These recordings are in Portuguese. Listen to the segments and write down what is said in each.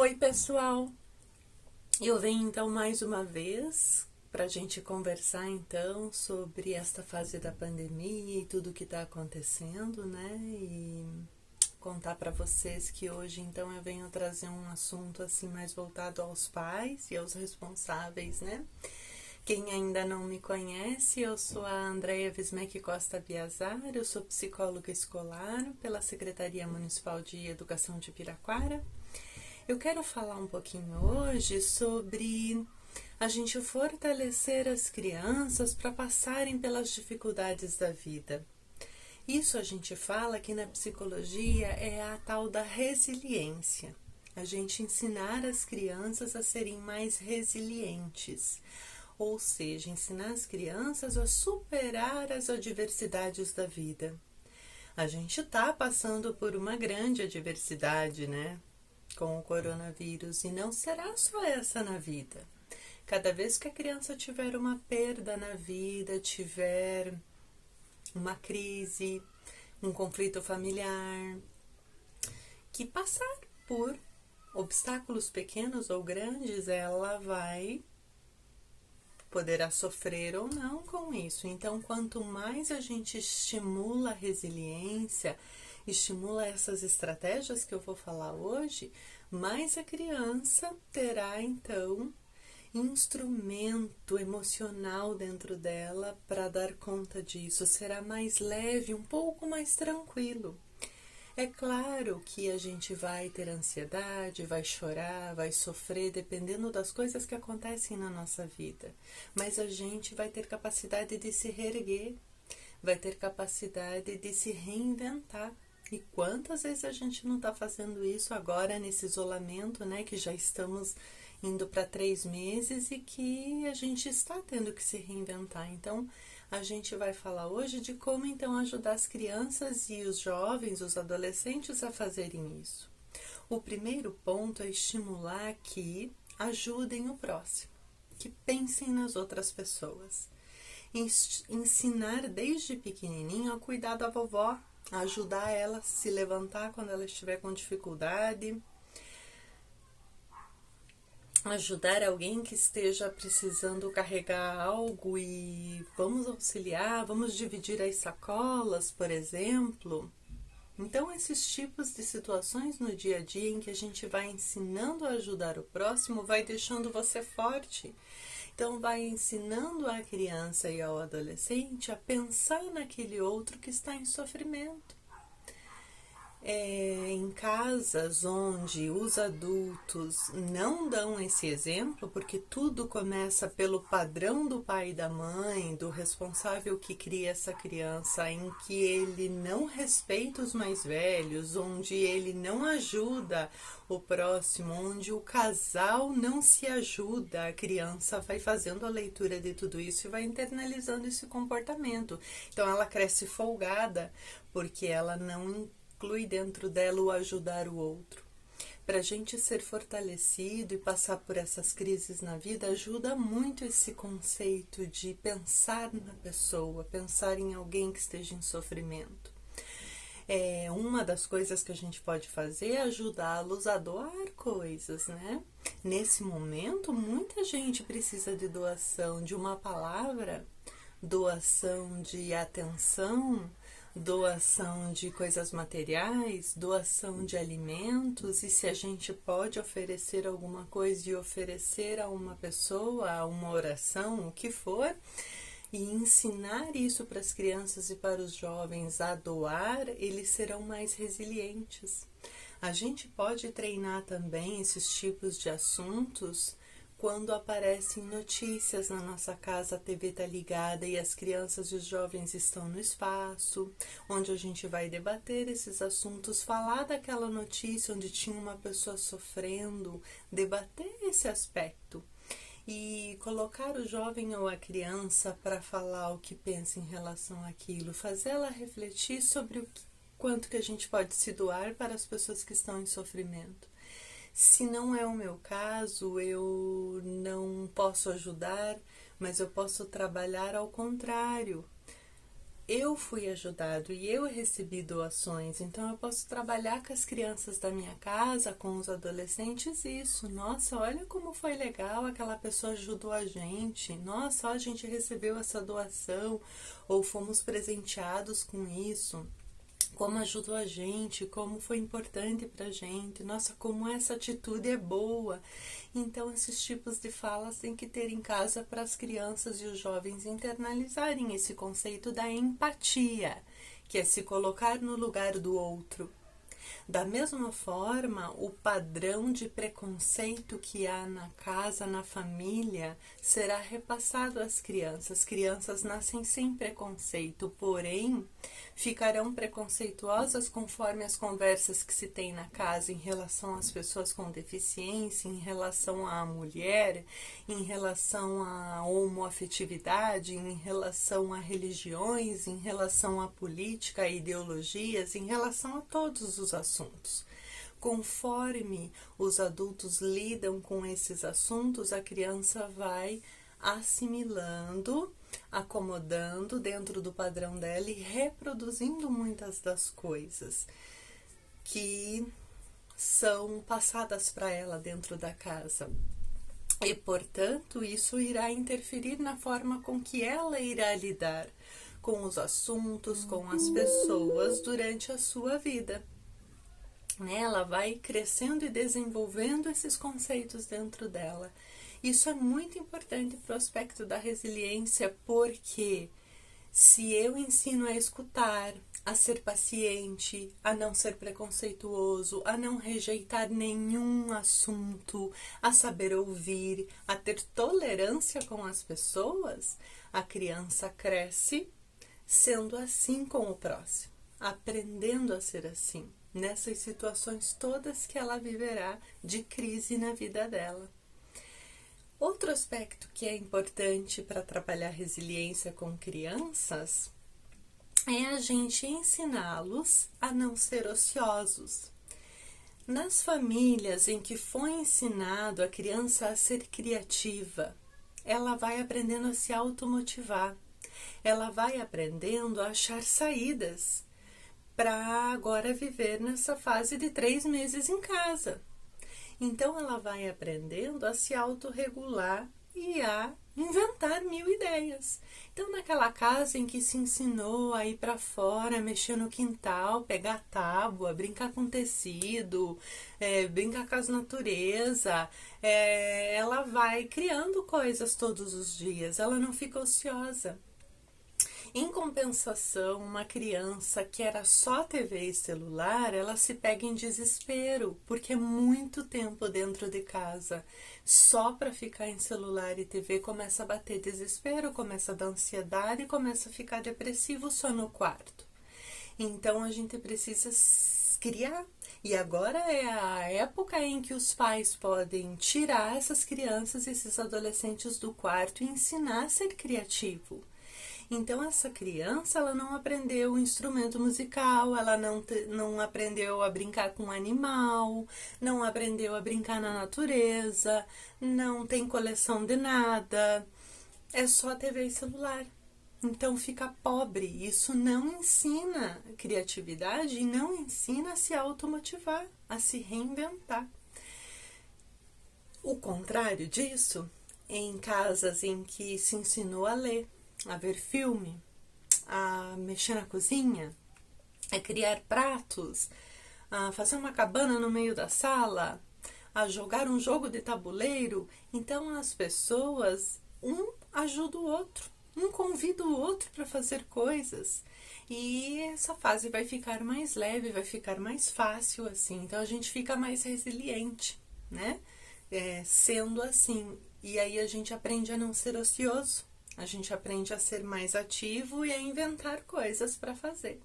Oi, pessoal! Eu venho então mais uma vez para a gente conversar então sobre esta fase da pandemia e tudo que está acontecendo, né? E contar para vocês que hoje então eu venho trazer um assunto assim mais voltado aos pais e aos responsáveis, né? Quem ainda não me conhece, eu sou a Andréia Vismec Costa Biazar, eu sou psicóloga escolar pela Secretaria Municipal de Educação de Piraquara. Eu quero falar um pouquinho hoje sobre a gente fortalecer as crianças para passarem pelas dificuldades da vida. Isso a gente fala que na psicologia é a tal da resiliência. A gente ensinar as crianças a serem mais resilientes, ou seja, ensinar as crianças a superar as adversidades da vida. A gente está passando por uma grande adversidade, né? Com o coronavírus, e não será só essa na vida. Cada vez que a criança tiver uma perda na vida, tiver uma crise, um conflito familiar, que passar por obstáculos pequenos ou grandes, ela poderá sofrer ou não com isso. Então, quanto mais a gente estimula a resiliência, estimula essas estratégias que eu vou falar hoje, mais a criança terá então instrumento emocional dentro dela para dar conta disso, será mais leve, um pouco mais tranquilo. É claro que a gente vai ter ansiedade, vai chorar, vai sofrer, dependendo das coisas que acontecem na nossa vida, mas a gente vai ter capacidade de se reerguer, vai ter capacidade de se reinventar. E quantas vezes a gente não está fazendo isso agora nesse isolamento, né? Que já estamos indo para 3 meses e que a gente está tendo que se reinventar. Então, a gente vai falar hoje de como então ajudar as crianças e os jovens, os adolescentes a fazerem isso. O primeiro ponto é estimular que ajudem o próximo, que pensem nas outras pessoas. Ensinar desde pequenininho a cuidar da vovó, a ajudar ela a se levantar quando ela estiver com dificuldade, ajudar alguém que esteja precisando carregar algo e vamos auxiliar, vamos dividir as sacolas, por exemplo. Então, esses tipos de situações no dia a dia em que a gente vai ensinando a ajudar o próximo, vai deixando você forte. Então, vai ensinando a criança e ao adolescente a pensar naquele outro que está em sofrimento. Em casas onde os adultos não dão esse exemplo, porque tudo começa pelo padrão do pai e da mãe, do responsável que cria essa criança, em que ele não respeita os mais velhos, onde ele não ajuda o próximo, onde o casal não se ajuda, a criança vai fazendo a leitura de tudo isso e vai internalizando esse comportamento. Então ela cresce folgada, porque ela não inclui dentro dela o ajudar o outro. Para a gente ser fortalecido e passar por essas crises na vida, ajuda muito esse conceito de pensar na pessoa, pensar em alguém que esteja em sofrimento. Uma das coisas que a gente pode fazer é ajudá-los a doar coisas, né? Nesse momento, muita gente precisa de doação de uma palavra, doação de atenção, doação de coisas materiais, doação de alimentos, e se a gente pode oferecer alguma coisa e oferecer a uma pessoa, a uma oração, o que for, e ensinar isso para as crianças e para os jovens a doar, eles serão mais resilientes. A gente pode treinar também esses tipos de assuntos quando aparecem notícias na nossa casa, a TV está ligada e as crianças e os jovens estão no espaço, onde a gente vai debater esses assuntos, falar daquela notícia onde tinha uma pessoa sofrendo, debater esse aspecto e colocar o jovem ou a criança para falar o que pensa em relação àquilo, fazer ela refletir sobre quanto que a gente pode se doar para as pessoas que estão em sofrimento. Se não é o meu caso, eu não posso ajudar, mas eu posso trabalhar ao contrário, eu fui ajudado e eu recebi doações, então eu posso trabalhar com as crianças da minha casa, com os adolescentes, isso. Nossa, olha como foi legal, aquela pessoa ajudou a gente. Nossa, ó, a gente recebeu essa doação ou fomos presenteados com isso. Como ajudou a gente, como foi importante pra gente, nossa, como essa atitude é boa. Então, esses tipos de falas tem que ter em casa para as crianças e os jovens internalizarem esse conceito da empatia, que é se colocar no lugar do outro. Da mesma forma, o padrão de preconceito que há na casa, na família, será repassado às crianças. As crianças nascem sem preconceito, porém, ficarão preconceituosas conforme as conversas que se tem na casa em relação às pessoas com deficiência, em relação à mulher, em relação à homoafetividade, em relação a religiões, em relação à política, a ideologias, em relação a todos os assuntos. Conforme os adultos lidam com esses assuntos, a criança vai assimilando, acomodando dentro do padrão dela e reproduzindo muitas das coisas que são passadas para ela dentro da casa. E, portanto, isso irá interferir na forma com que ela irá lidar com os assuntos, com as pessoas durante a sua vida. Ela vai crescendo e desenvolvendo esses conceitos dentro dela. Isso é muito importante para o aspecto da resiliência, porque se eu ensino a escutar, a ser paciente, a não ser preconceituoso, a não rejeitar nenhum assunto, a saber ouvir, a ter tolerância com as pessoas, a criança cresce sendo assim com o próximo, aprendendo a ser assim, nessas situações todas que ela viverá de crise na vida dela. Outro aspecto que é importante para trabalhar resiliência com crianças é a gente ensiná-los a não ser ociosos. Nas famílias em que foi ensinado a criança a ser criativa, ela vai aprendendo a se automotivar, ela vai aprendendo a achar saídas para agora viver nessa fase de 3 meses em casa. Então, ela vai aprendendo a se autorregular e a inventar 1000 ideias. Então, naquela casa em que se ensinou a ir para fora, mexer no quintal, pegar tábua, brincar com tecido, brincar com a natureza, ela vai criando coisas todos os dias, ela não fica ociosa. Em compensação, uma criança que era só TV e celular, ela se pega em desespero, porque é muito tempo dentro de casa. Só para ficar em celular e TV começa a bater desespero, começa a dar ansiedade, começa a ficar depressivo só no quarto. Então, a gente precisa criar. E agora é a época em que os pais podem tirar essas crianças, esses adolescentes do quarto e ensinar a ser criativo. Então, essa criança, ela não aprendeu o instrumento musical, ela não aprendeu a brincar com um animal, não aprendeu a brincar na natureza, não tem coleção de nada, é só TV e celular. Então, fica pobre. Isso não ensina criatividade e não ensina a se automotivar, a se reinventar. O contrário disso, em casas em que se ensinou a ler, a ver filme, a mexer na cozinha, a criar pratos, a fazer uma cabana no meio da sala, a jogar um jogo de tabuleiro. Então, as pessoas, um ajuda o outro, um convida o outro para fazer coisas. E essa fase vai ficar mais leve, vai ficar mais fácil assim. Então, a gente fica mais resiliente, né? Sendo assim. E aí, a gente aprende a não ser ocioso. A gente aprende a ser mais ativo e a inventar coisas para fazer.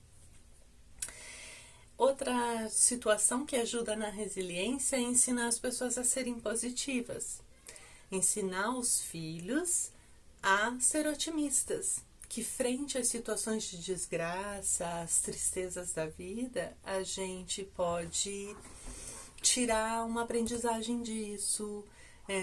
Outra situação que ajuda na resiliência é ensinar as pessoas a serem positivas. Ensinar os filhos a ser otimistas. Que frente às situações de desgraça, às tristezas da vida, a gente pode tirar uma aprendizagem disso,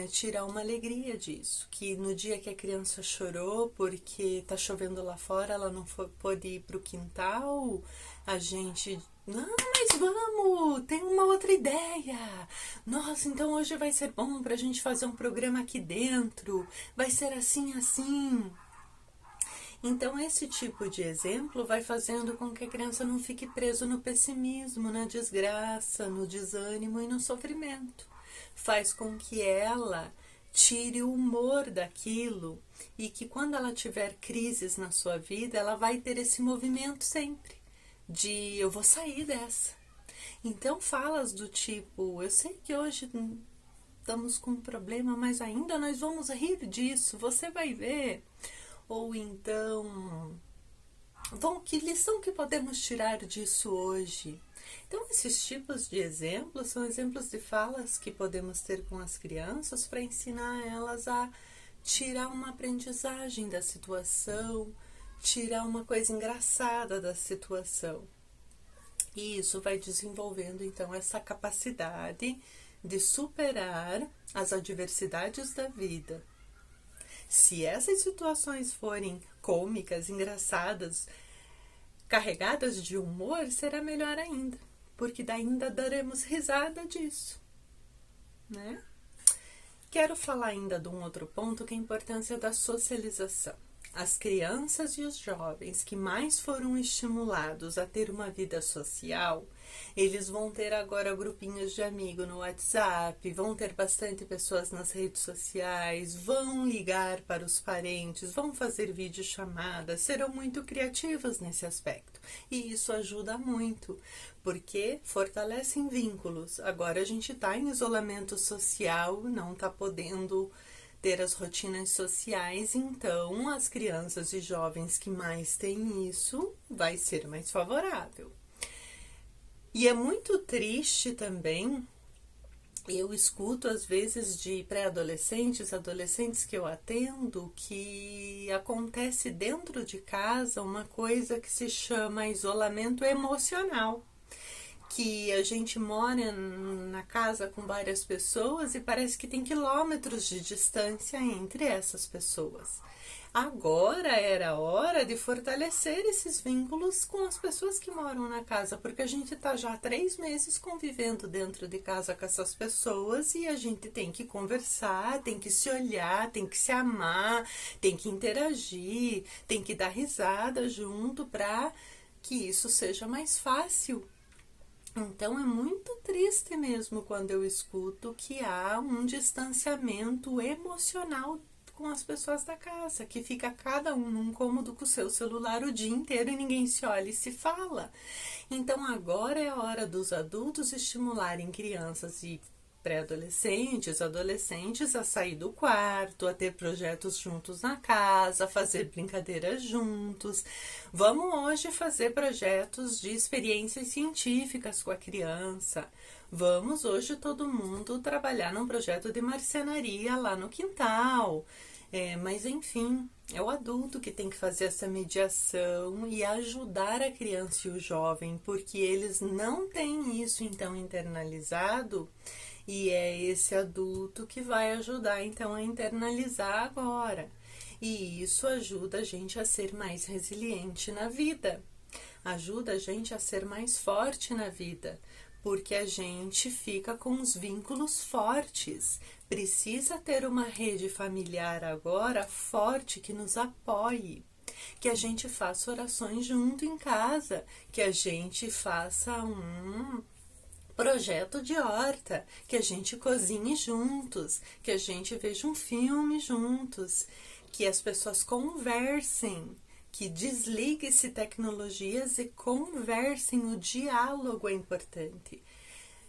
tirar uma alegria disso, que no dia que a criança chorou porque tá chovendo lá fora, ela não pôde ir pro quintal, a gente, não, mas vamos, tem uma outra ideia, nossa, então hoje vai ser bom pra gente fazer um programa aqui dentro, vai ser assim, assim. Então, esse tipo de exemplo vai fazendo com que a criança não fique preso no pessimismo, na desgraça, no desânimo e no sofrimento. Faz com que ela tire o humor daquilo e que quando ela tiver crises na sua vida, ela vai ter esse movimento sempre de eu vou sair dessa. Então, falas do tipo, eu sei que hoje estamos com um problema, mas ainda nós vamos rir disso, você vai ver. Ou então, que lição que podemos tirar disso hoje? Então, esses tipos de exemplos são exemplos de falas que podemos ter com as crianças para ensinar elas a tirar uma aprendizagem da situação, tirar uma coisa engraçada da situação. E isso vai desenvolvendo, então, essa capacidade de superar as adversidades da vida. Se essas situações forem cômicas, engraçadas, carregadas de humor, será melhor ainda, porque daí ainda daremos risada disso, né? Quero falar ainda de um outro ponto, que é a importância da socialização. As crianças e os jovens que mais foram estimulados a ter uma vida social, eles vão ter agora grupinhos de amigos no WhatsApp, vão ter bastante pessoas nas redes sociais, vão ligar para os parentes, vão fazer videochamadas, serão muito criativas nesse aspecto. E isso ajuda muito, porque fortalecem vínculos. Agora a gente está em isolamento social, não está podendo ter as rotinas sociais, então as crianças e jovens que mais têm isso vai ser mais favorável. E é muito triste também, eu escuto às vezes de pré-adolescentes, adolescentes que eu atendo, que acontece dentro de casa uma coisa que se chama isolamento emocional. Que a gente mora na casa com várias pessoas e parece que tem quilômetros de distância entre essas pessoas. Agora era hora de fortalecer esses vínculos com as pessoas que moram na casa, porque a gente está já há 3 meses convivendo dentro de casa com essas pessoas e a gente tem que conversar, tem que se olhar, tem que se amar, tem que interagir, tem que dar risada junto para que isso seja mais fácil. Então é muito triste mesmo quando eu escuto que há um distanciamento emocional com as pessoas da casa, que fica cada um num cômodo com o seu celular o dia inteiro e ninguém se olha e se fala. Então agora é a hora dos adultos estimularem crianças e pré-adolescentes, adolescentes a sair do quarto, a ter projetos juntos na casa, a fazer brincadeiras juntos. Vamos hoje fazer projetos de experiências científicas com a criança. Vamos hoje todo mundo trabalhar num projeto de marcenaria lá no quintal. Mas enfim, é o adulto que tem que fazer essa mediação e ajudar a criança e o jovem, porque eles não têm isso então internalizado. E é esse adulto que vai ajudar, então, a internalizar agora. E isso ajuda a gente a ser mais resiliente na vida. Ajuda a gente a ser mais forte na vida. Porque a gente fica com os vínculos fortes. Precisa ter uma rede familiar agora forte que nos apoie. Que a gente faça orações junto em casa. Que a gente faça um projeto de horta, que a gente cozinhe juntos, que a gente veja um filme juntos, que as pessoas conversem, que desliguem-se tecnologias e conversem, o diálogo é importante.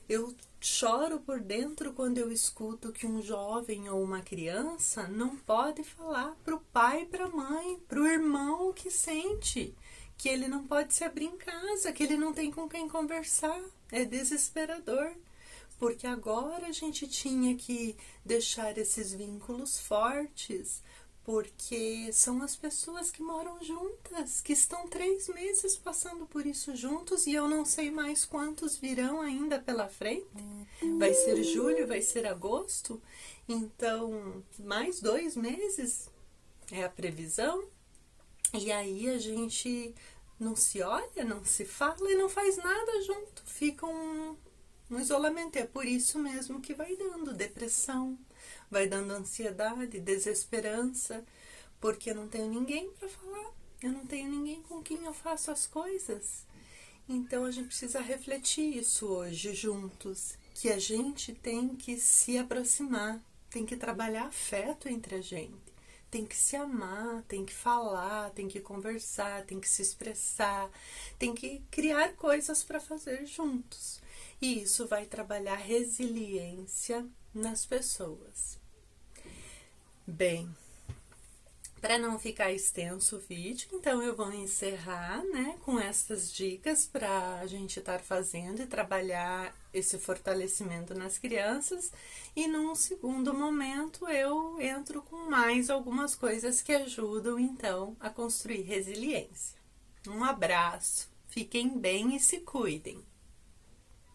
Eu choro por dentro quando eu escuto que um jovem ou uma criança não pode falar para o pai, para a mãe, para o irmão o que sente, que ele não pode se abrir em casa, que ele não tem com quem conversar. É desesperador, porque agora a gente tinha que deixar esses vínculos fortes, porque são as pessoas que moram juntas, que estão 3 meses passando por isso juntos e eu não sei mais quantos virão ainda pela frente. Vai ser julho, vai ser agosto, então mais 2 meses é a previsão. E aí a gente não se olha, não se fala e não faz nada junto, fica um isolamento. É por isso mesmo que vai dando depressão, vai dando ansiedade, desesperança, porque eu não tenho ninguém para falar, eu não tenho ninguém com quem eu faço as coisas. Então a gente precisa refletir isso hoje juntos, que a gente tem que se aproximar, tem que trabalhar afeto entre a gente. Tem que se amar, tem que falar, tem que conversar, tem que se expressar, tem que criar coisas para fazer juntos. E isso vai trabalhar resiliência nas pessoas. Bem, para não ficar extenso o vídeo, então eu vou encerrar, né, com essas dicas para a gente estar fazendo e trabalhar esse fortalecimento nas crianças. E num segundo momento eu entro com mais algumas coisas que ajudam então a construir resiliência. Um abraço, fiquem bem e se cuidem.